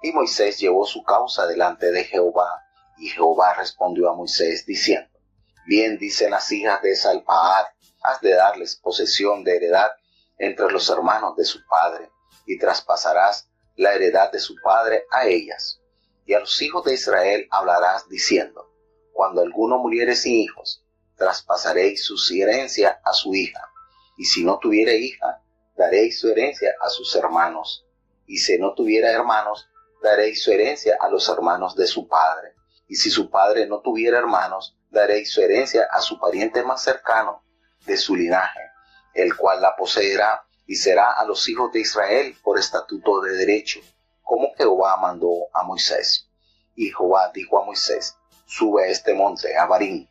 Y Moisés llevó su causa delante de Jehová, y Jehová respondió a Moisés diciendo: Bien dicen las hijas de Salpaad, has de darles posesión de heredad entre los hermanos de su padre, y traspasarás la heredad de su padre a ellas. Y a los hijos de Israel hablarás diciendo: Cuando alguno muriere sin hijos, traspasaréis su herencia a su hija, y si no tuviere hija, daréis su herencia a sus hermanos, y si no tuviera hermanos, daréis su herencia a los hermanos de su padre, y si su padre no tuviera hermanos, daréis su herencia a su pariente más cercano de su linaje, el cual la poseerá, y será a los hijos de Israel por estatuto de derecho, como Jehová mandó a Moisés. Y Jehová dijo a Moisés: Sube a este monte, a Abarim,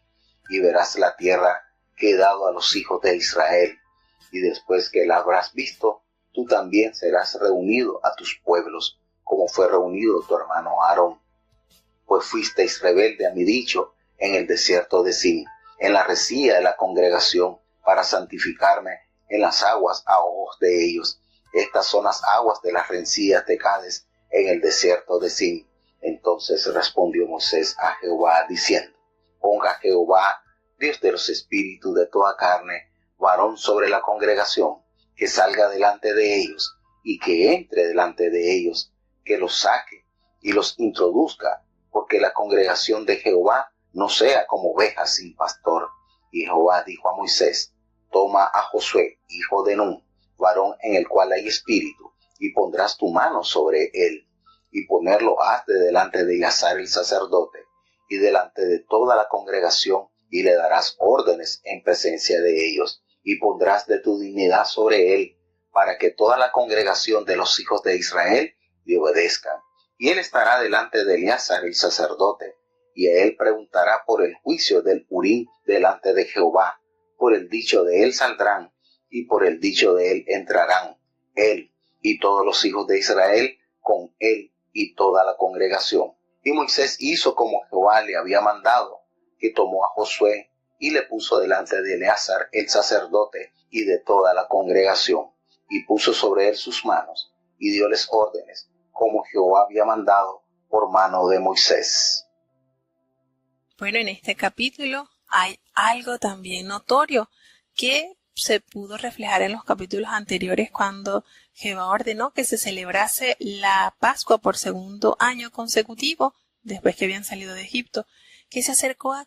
y verás la tierra que he dado a los hijos de Israel, y después que la habrás visto, tú también serás reunido a tus pueblos, como fue reunido tu hermano Aarón. Pues fuisteis rebelde a mi dicho en el desierto de Sin, en la resilla de la congregación, para santificarme en las aguas a ojos de ellos. Estas son las aguas de las rencillas de Cades en el desierto de Sin. Entonces respondió Moisés a Jehová diciendo: Ponga Jehová, Dios de los espíritus de toda carne, varón sobre la congregación, que salga delante de ellos, y que entre delante de ellos, que los saque y los introduzca, porque la congregación de Jehová no sea como ovejas sin pastor. Y Jehová dijo a Moisés: Toma a Josué, hijo de Nun, varón en el cual hay espíritu, y pondrás tu mano sobre él, y ponerlo has de delante de Eleazar el sacerdote, y delante de toda la congregación, y le darás órdenes en presencia de ellos, y pondrás de tu dignidad sobre él, para que toda la congregación de los hijos de Israel le obedezcan. Y él estará delante de Eleazar el sacerdote, y a él preguntará por el juicio del Urim delante de Jehová. Por el dicho de él saldrán, y por el dicho de él entrarán, él y todos los hijos de Israel con él y toda la congregación. Y Moisés hizo como Jehová le había mandado, que tomó a Josué y le puso delante de Eleazar el sacerdote y de toda la congregación, y puso sobre él sus manos, y dióles órdenes, como Jehová había mandado por mano de Moisés. Bueno, en este capítulo hay algo también notorio que se pudo reflejar en los capítulos anteriores cuando Jehová ordenó que se celebrase la Pascua por segundo año consecutivo, después que habían salido de Egipto, que se acercó a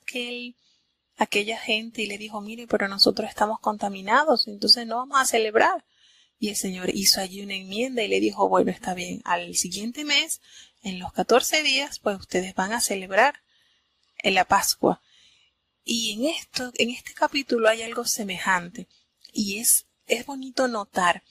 aquella gente y le dijo, mire, pero nosotros estamos contaminados, entonces no vamos a celebrar. Y el Señor hizo allí una enmienda y le dijo, bueno, está bien, al siguiente mes, en los 14 días, pues ustedes van a celebrar en la Pascua. Y en este capítulo hay algo semejante. Y es bonito notar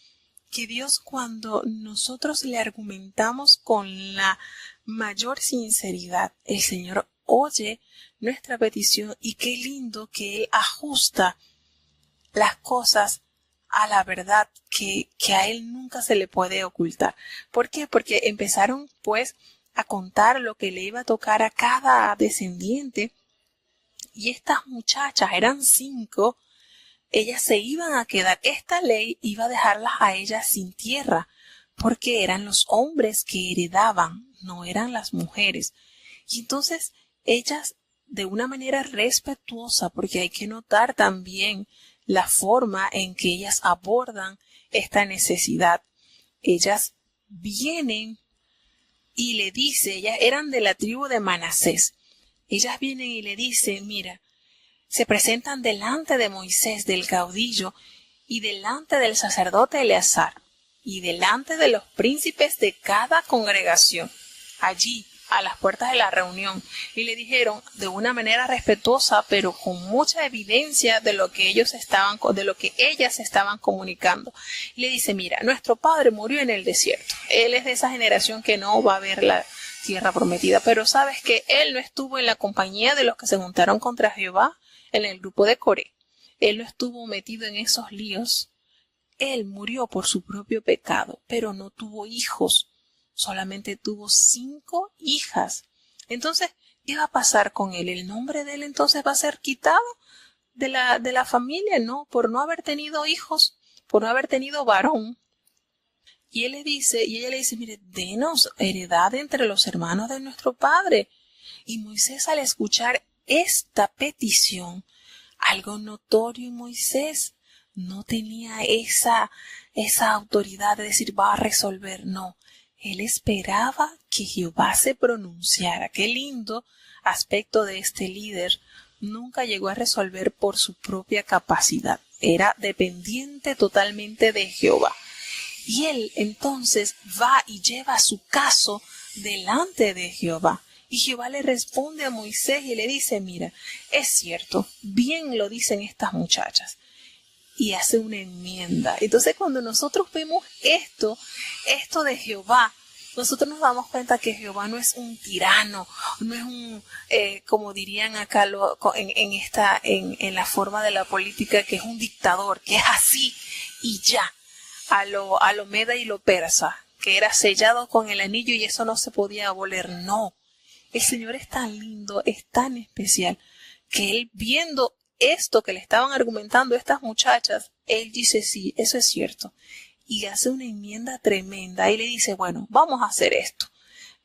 que Dios, cuando nosotros le argumentamos con la mayor sinceridad, el Señor oye nuestra petición, y qué lindo que Él ajusta las cosas a la verdad que a Él nunca se le puede ocultar. ¿Por qué? Porque empezaron pues a contar lo que le iba a tocar a cada descendiente, y estas muchachas, eran 5, ellas se iban a quedar, esta ley iba a dejarlas a ellas sin tierra, porque eran los hombres que heredaban, no eran las mujeres. Y entonces ellas, de una manera respetuosa, porque hay que notar también la forma en que ellas abordan esta necesidad. Ellas vienen y le dicen, ellas eran de la tribu de Manasés, ellas vienen y le dicen, mira, se presentan delante de Moisés, del caudillo, y delante del sacerdote Eleazar, y delante de los príncipes de cada congregación, allí, a las puertas de la reunión, y le dijeron de una manera respetuosa, pero con mucha evidencia de lo que ellas estaban comunicando. Y le dice, mira, nuestro padre murió en el desierto. Él es de esa generación que no va a ver la tierra prometida, pero sabes que él no estuvo en la compañía de los que se juntaron contra Jehová en el grupo de Coré. Él no estuvo metido en esos líos. Él murió por su propio pecado, pero no tuvo hijos. Solamente tuvo 5 hijas. Entonces, ¿qué va a pasar con él? ¿El nombre de él entonces va a ser quitado de la familia? No, por no haber tenido hijos, por no haber tenido varón. Y ella le dice, mire, denos heredad entre los hermanos de nuestro padre. Y Moisés, al escuchar esta petición, algo notorio en Moisés, no tenía esa autoridad de decir, va a resolver, no. Él esperaba que Jehová se pronunciara. Qué lindo aspecto de este líder. Nunca llegó a resolver por su propia capacidad. Era dependiente totalmente de Jehová. Y él entonces va y lleva su caso delante de Jehová. Y Jehová le responde a Moisés y le dice, mira, es cierto, bien lo dicen estas muchachas. Y hace una enmienda. Entonces, cuando nosotros vemos esto de Jehová, nosotros nos damos cuenta que Jehová no es un tirano, no es un, como dirían acá en la forma de la política, que es un dictador, que es así y ya, a lo meda y lo persa, que era sellado con el anillo y eso no se podía abolir. No, el Señor es tan lindo, es tan especial, que Él, viendo esto que le estaban argumentando estas muchachas, Él dice, sí, eso es cierto. Y hace una enmienda tremenda y le dice, bueno, vamos a hacer esto.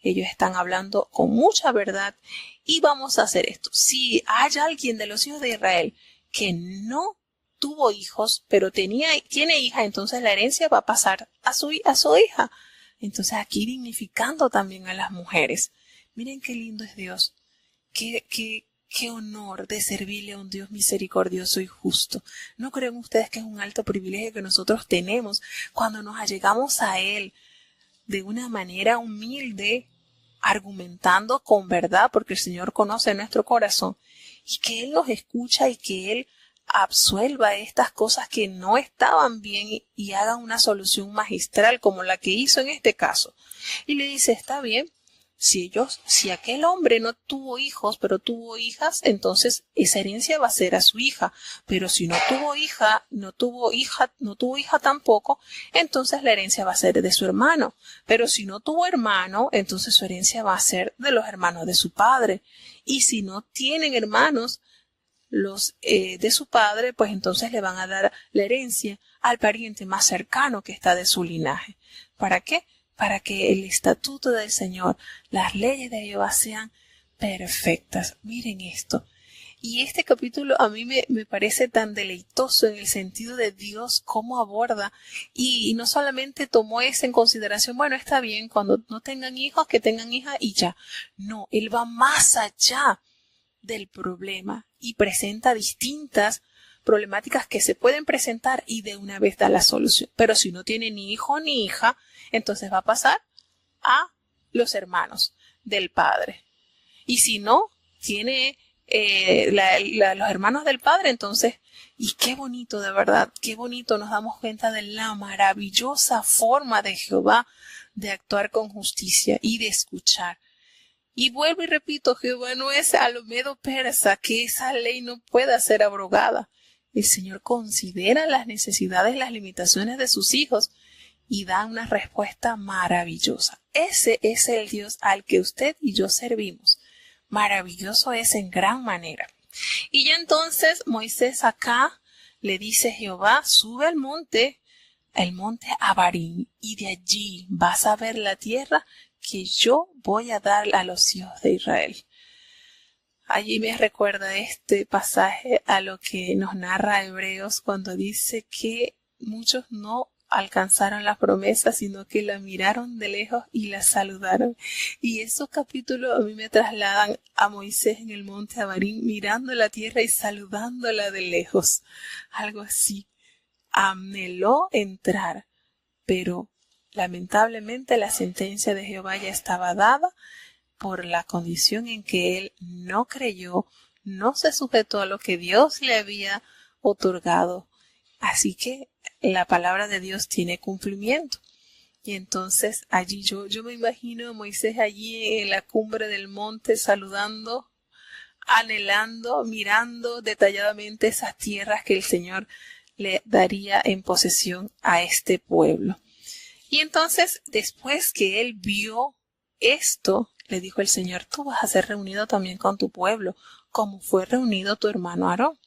Ellos están hablando con mucha verdad y vamos a hacer esto. Si hay alguien de los hijos de Israel que no tuvo hijos, pero tiene hija, entonces la herencia va a pasar a su hija. Entonces aquí dignificando también a las mujeres. Miren qué lindo es Dios. Qué honor de servirle a un Dios misericordioso y justo. ¿No creen ustedes que es un alto privilegio que nosotros tenemos cuando nos allegamos a Él de una manera humilde, argumentando con verdad, porque el Señor conoce nuestro corazón, y que Él nos escucha y que Él absuelva estas cosas que no estaban bien y haga una solución magistral como la que hizo en este caso. Y le dice, está bien, si aquel hombre no tuvo hijos, pero tuvo hijas, entonces esa herencia va a ser a su hija. Pero si no tuvo hija tampoco, entonces la herencia va a ser de su hermano. Pero si no tuvo hermano, entonces su herencia va a ser de los hermanos de su padre. Y si no tienen hermanos, los de su padre, pues entonces le van a dar la herencia al pariente más cercano que está de su linaje. ¿Para qué? Para que el estatuto del Señor, las leyes de Jehová sean perfectas. Miren esto. Y este capítulo a mí me parece tan deleitoso en el sentido de Dios cómo aborda y no solamente tomó eso en consideración, bueno, está bien, cuando no tengan hijos, que tengan hijas y ya. No, Él va más allá del problema y presenta distintas problemáticas que se pueden presentar y de una vez da la solución. Pero si no tiene ni hijo ni hija, entonces va a pasar a los hermanos del padre. Y si no tiene los hermanos del padre, entonces, y qué bonito, de verdad, qué bonito, nos damos cuenta de la maravillosa forma de Jehová de actuar con justicia y de escuchar. Y vuelvo y repito, Jehová no es a lo medo persa, que esa ley no pueda ser abrogada. El Señor considera las necesidades, las limitaciones de sus hijos y da una respuesta maravillosa. Ese es el Dios al que usted y yo servimos. Maravilloso es en gran manera. Y ya entonces Moisés acá le dice Jehová, sube al monte Abarim, y de allí vas a ver la tierra que yo voy a dar a los hijos de Israel. Allí me recuerda este pasaje a lo que nos narra Hebreos cuando dice que muchos no alcanzaron la promesa, sino que la miraron de lejos y la saludaron. Y esos capítulos a mí me trasladan a Moisés en el monte Abarim, mirando la tierra y saludándola de lejos. Algo así. Anheló entrar, pero lamentablemente la sentencia de Jehová ya estaba dada por la condición en que él no creyó, no se sujetó a lo que Dios le había otorgado. Así que la palabra de Dios tiene cumplimiento. Y entonces allí yo me imagino a Moisés allí en la cumbre del monte saludando, anhelando, mirando detalladamente esas tierras que el Señor le daría en posesión a este pueblo. Y entonces, después que él vio esto, le dijo el Señor, tú vas a ser reunido también con tu pueblo, como fue reunido tu hermano Aarón.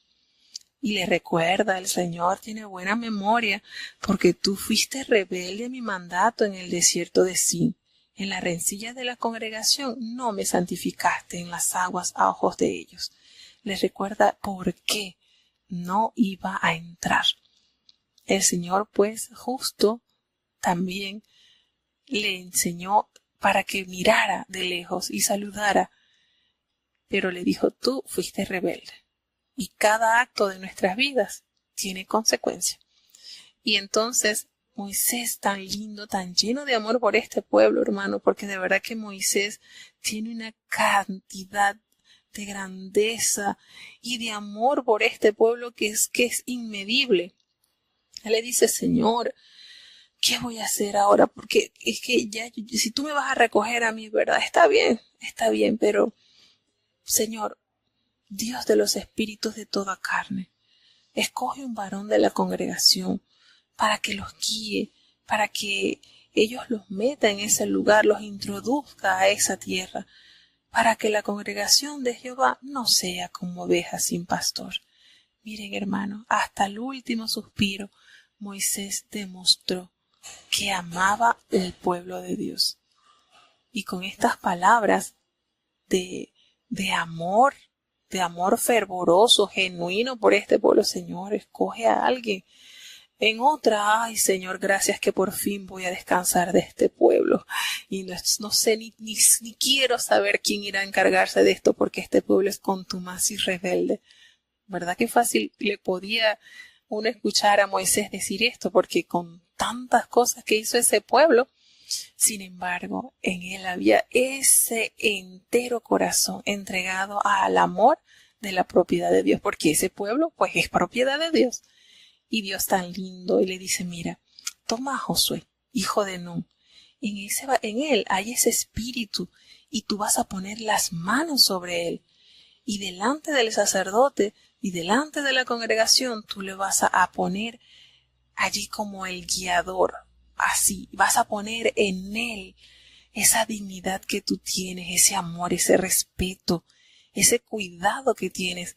Y le recuerda, el Señor tiene buena memoria, porque tú fuiste rebelde a mi mandato en el desierto de Sin. En la rencilla de la congregación no me santificaste en las aguas a ojos de ellos. Les recuerda por qué no iba a entrar. El Señor, pues, justo también le enseñó para que mirara de lejos y saludara, pero le dijo, tú fuiste rebelde y cada acto de nuestras vidas tiene consecuencia. Y entonces Moisés, tan lindo, tan lleno de amor por este pueblo, hermano, porque de verdad que Moisés tiene una cantidad de grandeza y de amor por este pueblo que es inmedible. Él le dice, Señor, ¿qué voy a hacer ahora? Porque es que ya, si tú me vas a recoger a mí, ¿verdad? Está bien, pero, Señor, Dios de los espíritus de toda carne, escoge un varón de la congregación para que los guíe, para que ellos los meta en ese lugar, los introduzca a esa tierra, para que la congregación de Jehová no sea como oveja sin pastor. Miren, hermano, hasta el último suspiro, Moisés demostró que amaba el pueblo de Dios. Y con estas palabras de amor fervoroso, genuino por este pueblo, Señor, escoge a alguien. En otra, ay, Señor, gracias que por fin voy a descansar de este pueblo. Y no sé ni quiero saber quién irá a encargarse de esto, porque este pueblo es contumaz y rebelde. ¿Verdad que fácil le podía uno escuchar a Moisés decir esto? Porque con tantas cosas que hizo ese pueblo, Sin embargo, en él había ese entero corazón entregado al amor de la propiedad de Dios, porque ese pueblo pues es propiedad de Dios. Y Dios tan lindo y le dice, mira, toma a Josué, hijo de Nun, en él hay ese espíritu y tú vas a poner las manos sobre él y delante del sacerdote y delante de la congregación tú le vas a poner allí como el guiador, así, vas a poner en él esa dignidad que tú tienes, ese amor, ese respeto, ese cuidado que tienes,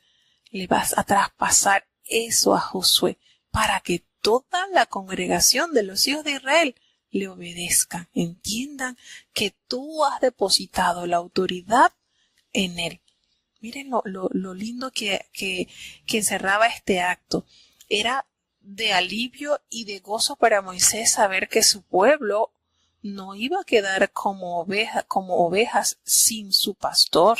le vas a traspasar eso a Josué para que toda la congregación de los hijos de Israel le obedezcan, entiendan que tú has depositado la autoridad en él. Miren lo lindo que encerraba este acto. Era de alivio y de gozo para Moisés saber que su pueblo no iba a quedar como ovejas sin su pastor.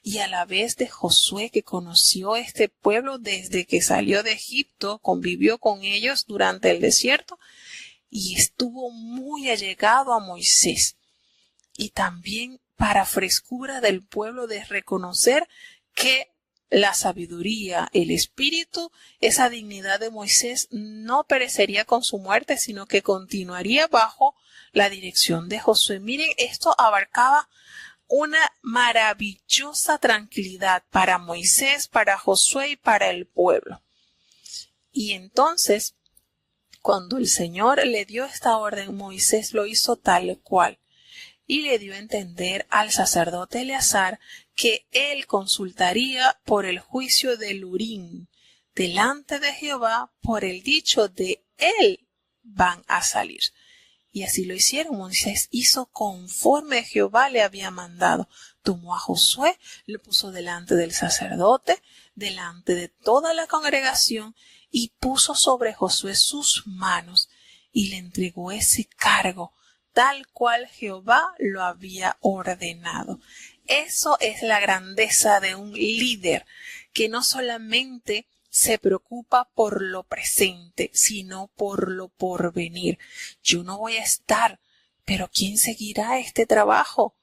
Y a la vez de Josué, que conoció este pueblo desde que salió de Egipto, convivió con ellos durante el desierto y estuvo muy allegado a Moisés. Y también para frescura del pueblo de reconocer que la sabiduría, el espíritu, esa dignidad de Moisés no perecería con su muerte, sino que continuaría bajo la dirección de Josué. Miren, esto abarcaba una maravillosa tranquilidad para Moisés, para Josué y para el pueblo. Y entonces, cuando el Señor le dio esta orden, Moisés lo hizo tal cual. Y le dio a entender al sacerdote Eleazar que él consultaría por el juicio del Urim delante de Jehová por el dicho de él van a salir. Y así lo hicieron. Moisés hizo conforme Jehová le había mandado. Tomó a Josué, lo puso delante del sacerdote, delante de toda la congregación y puso sobre Josué sus manos y le entregó ese cargo tal cual Jehová lo había ordenado. Eso es la grandeza de un líder que no solamente se preocupa por lo presente, sino por lo porvenir. Yo no voy a estar, pero ¿quién seguirá este trabajo?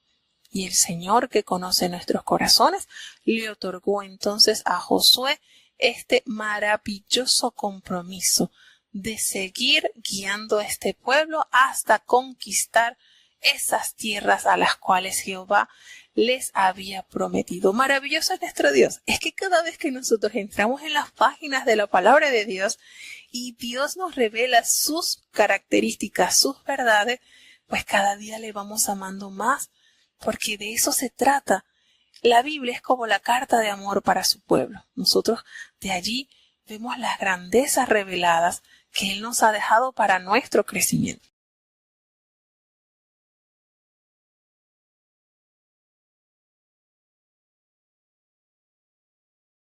Y el Señor, que conoce nuestros corazones, le otorgó entonces a Josué este maravilloso compromiso de seguir guiando a este pueblo hasta conquistar esas tierras a las cuales Jehová les había prometido. Maravilloso es nuestro Dios. Es que cada vez que nosotros entramos en las páginas de la palabra de Dios y Dios nos revela sus características, sus verdades, pues cada día le vamos amando más, porque de eso se trata. La Biblia es como la carta de amor para su pueblo. Nosotros de allí vemos las grandezas reveladas que Él nos ha dejado para nuestro crecimiento.